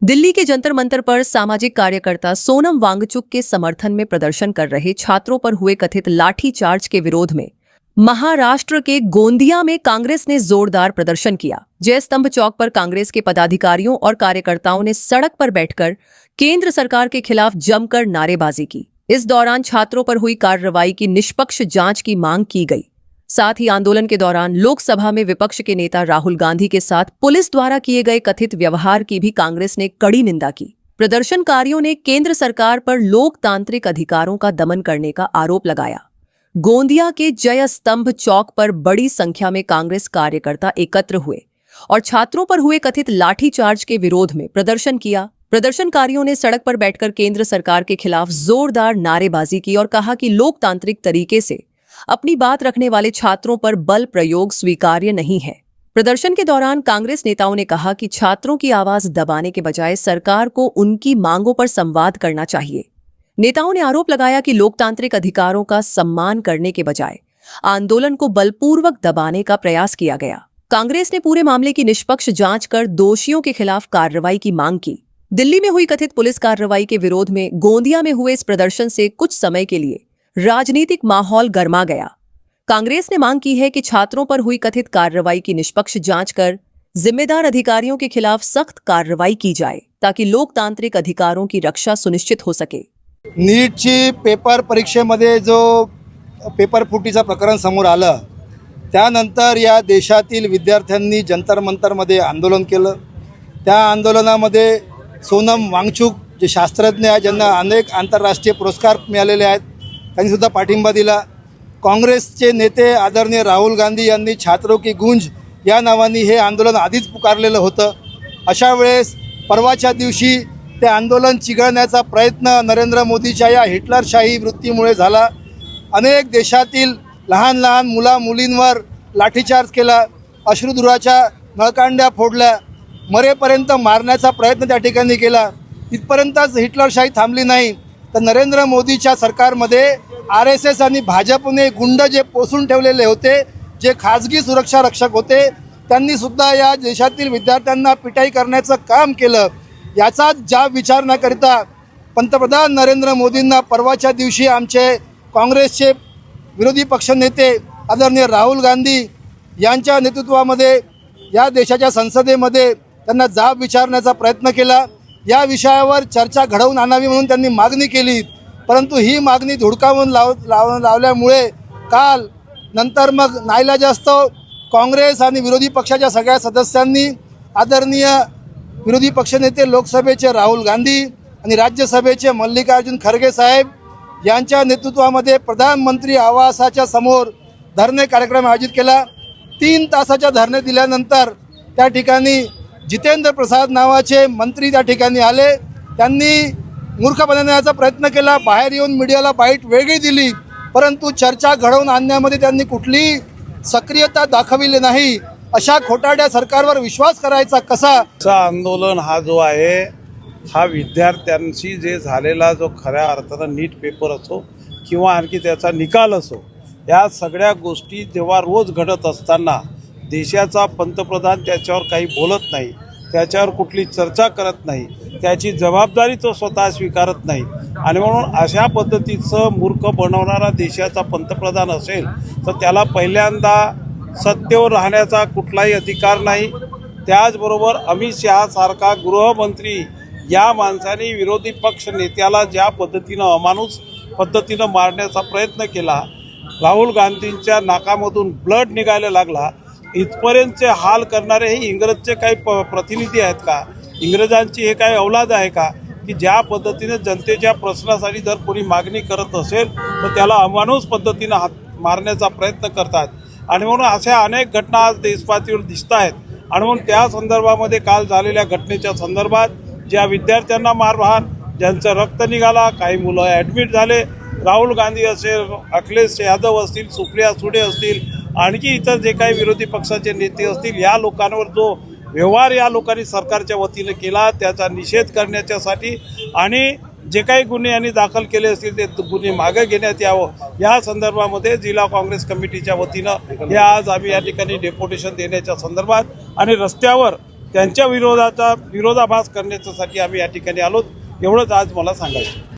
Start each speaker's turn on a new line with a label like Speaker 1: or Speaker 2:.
Speaker 1: दिल्ली के जंतर मंतर पर सामाजिक कार्यकर्ता सोनम वांगचुक के समर्थन में प्रदर्शन कर रहे छात्रों पर हुए कथित लाठीचार्ज के विरोध में महाराष्ट्र के गोंदिया में कांग्रेस ने जोरदार प्रदर्शन किया। जय स्तंभ चौक पर कांग्रेस के पदाधिकारियों और कार्यकर्ताओं ने सड़क पर बैठकर केंद्र सरकार के खिलाफ जमकर नारेबाजी की। इस दौरान छात्रों पर हुई कार्रवाई की निष्पक्ष जांच की मांग की गई। साथ ही आंदोलन के दौरान लोकसभा में विपक्ष के नेता राहुल गांधी के साथ पुलिस द्वारा किए गए कथित व्यवहार की भी कांग्रेस ने कड़ी निंदा की। प्रदर्शनकारियों ने केंद्र सरकार पर लोकतांत्रिक अधिकारों का दमन करने का आरोप लगाया। गोंदिया के जय स्तंभ चौक पर बड़ी संख्या में कांग्रेस कार्यकर्ता एकत्र हुए और छात्रों पर हुए कथित लाठीचार्ज के विरोध में प्रदर्शन किया। प्रदर्शनकारियों ने सड़क पर बैठकर केंद्र सरकार के खिलाफ जोरदार नारेबाजी की और कहा कि लोकतांत्रिक तरीके से अपनी बात रखने वाले छात्रों पर बल प्रयोग स्वीकार्य नहीं है। प्रदर्शन के दौरान कांग्रेस नेताओं ने कहा कि छात्रों की आवाज दबाने के बजाय सरकार को उनकी मांगों पर संवाद करना चाहिए। नेताओं ने आरोप लगाया कि लोकतांत्रिक अधिकारों का सम्मान करने के बजाय आंदोलन को बलपूर्वक दबाने का प्रयास किया गया। कांग्रेस ने पूरे मामले की निष्पक्ष जांच कर दोषियों के खिलाफ कार्रवाई की मांग की। दिल्ली में हुई कथित पुलिस कार्रवाई के विरोध में गोंदिया में हुए इस प्रदर्शन से कुछ समय के लिए राजनीतिक माहौल गर्मा गया। कांग्रेस ने मांग की है कि छात्रों पर हुई कथित कार्रवाई की निष्पक्ष जांच कर जिम्मेदार अधिकारियों के खिलाफ सख्त कार्रवाई की जाए ताकि लोकतांत्रिक अधिकारों की रक्षा सुनिश्चित हो सके।
Speaker 2: नीटची पेपर परीक्षेमध्ये जो पेपर फुटीचं प्रकरण समोर आलं त्यानंतर या देशातील विद्यार्थ्यांनी जंतर मंतरमध्ये आंदोलन केलं। त्या आंदोलनामध्ये सोनम वांगचुक जे शास्त्रज्ञ आहेत ज्यांना अनेक आंतरराष्ट्रीय पुरस्कार मिळालेले आहेत त्यांनी सुद्धा पाठिंबा दिला। काँग्रेसचे नेते आदरणीय राहुल गांधी यांनी छात्रों की गूंज या नावाने हे आंदोलन आधीच पुकारलेलं होतं। अशा वेळेस परवाच्या दिवशी ते आंदोलन चिघळण्याचा प्रयत्न नरेंद्र मोदीच्या या हिटलरशाही वृत्तीमुळे झाला। अनेक देशातील लहान लहान मुला मुलींवर लाठीचार्ज केला, अश्रुधुराच्या नळकांड्या फोडल्या, मरेपर्यंत मारण्याचा प्रयत्न त्या ठिकाणी केला। इथपर्यंतच हिटलरशाही थांबली नाही तर नरेंद्र मोदीच्या सरकारमध्ये RSS आणि भाजपने गुंड जे पोसून ठेवलेले होते, जे खाजगी सुरक्षा रक्षक होते, त्यांनी सुद्धा या देशातील विद्यार्थ्यांना पिटाई करण्याचं काम केलं। याचा जाब विचारण्याकरिता पंतप्रधान नरेंद्र मोदींना परवाच्या दिवशी आमचे काँग्रेसचे विरोधी पक्षनेते आदरणीय राहुल गांधी यांच्या नेतृत्वामध्ये या देशाच्या संसदेमध्ये त्यांना जाब विचारण्याचा प्रयत्न केला। या विषयावर चर्चा घडवून आणावी म्हणून त्यांनी मागणी केली, परंतु ही मागणी धुडकावून लावल्यामुळे काल नंतर मग नाईलाजास्तव काँग्रेस आणि विरोधी पक्षाच्या सगळ्या सदस्यांनी आदरणीय विरोधी पक्षनेते लोकसभेचे राहुल गांधी आणि राज्यसभेचे मल्लिकार्जुन खरगे साहेब यांच्या नेतृत्वामध्ये प्रधानमंत्री आवासाच्या समोर धरणे कार्यक्रम आयोजित केला। 3 तासाच्या धरणे दिल्यानंतर त्या ठिकाणी जितेंद्र प्रसाद नावाचे मंत्री त्या ठिकाणी आले। त्यांनी मूर्ख बनवण्याचा प्रयत्न केला, बाहेर येऊन मीडियाला बाईट वेगळी दिली, परंतु चर्चा घडवून आणण्यामध्ये त्यांनी कुठलीही सक्रियता दाखविली नाही। अशा खोटारड्या सरकारवर विश्वास करायचा कसा?
Speaker 3: आंदोलन हा जो आहे हा विद्यार्थ्यांशी जे झालेला जो खऱ्या अर्थानं नीट पेपर असो किंवा आणखी त्याचा निकाल असो, या सगळ्या गोष्टी जेव्हा रोज घडत असताना देशाचा पंतप्रधान त्याच्यावर काही बोलत नाही, त्याच्यावर कुठली चर्चा करत नाही, त्याची जबाबदारी तो स्वतः स्वीकारत नाही आणि म्हणून अशा पद्धतीचं मूर्ख बनवणारा देशाचा पंतप्रधान असेल तर त्याला पहिल्यांदा सत्तेवर राहण्याचा कुठलाही अधिकार नाही। त्याचबरोबर अमित शहासारखा गृहमंत्री या माणसाने विरोधी पक्ष नेत्याला ज्या पद्धतीनं अमानुष पद्धतीनं मारण्याचा प्रयत्न केला, राहुल गांधींच्या नाकामधून ब्लड निघायला लागला, इथपर्यंतचे हाल करणारे हे इंग्रजचे काही प्रतिनिधी आहेत का? इंग्रजांची हे काही औलाद आहे का की ज्या पद्धतीने जनतेच्या प्रश्नासाठी जर कोणी मागणी करत असेल तर त्याला अमानुष पद्धतीनं मारण्याचा प्रयत्न करतात आणि म्हणून अशा अनेक घटना आज देशपातळीवर दिसत आहेत। आणि म्हणून त्या संदर्भामध्ये काल झालेल्या घटनेच्या संदर्भात ज्या विद्यार्थ्यांना मारहाण, ज्यांचं रक्त निघाला, काही मुलं ॲडमिट झाले, राहुल गांधी असेल, अखिलेश यादव असतील, सुप्रिया सुळे असतील, आणखी इतर जे काही विरोधी पक्षाचे नेते असतील, या लोकांवर जो व्यवहार या लोकांनी सरकारच्या वतीनं केला त्याचा निषेध करण्याच्यासाठी आणि जे काही गुन्हे यांनी दाखल केले असतील ते गुन्हे मागे घेण्यात यावं या संदर्भामध्ये जिल्हा काँग्रेस कमिटीच्या वतीनं हे आज आम्ही या ठिकाणी डेप्युटेशन देण्याच्या संदर्भात आणि रस्त्यावर त्यांच्या विरोधाभास करण्यासाठी आम्ही या ठिकाणी आलो. एवढंच आज मला सांगायचं.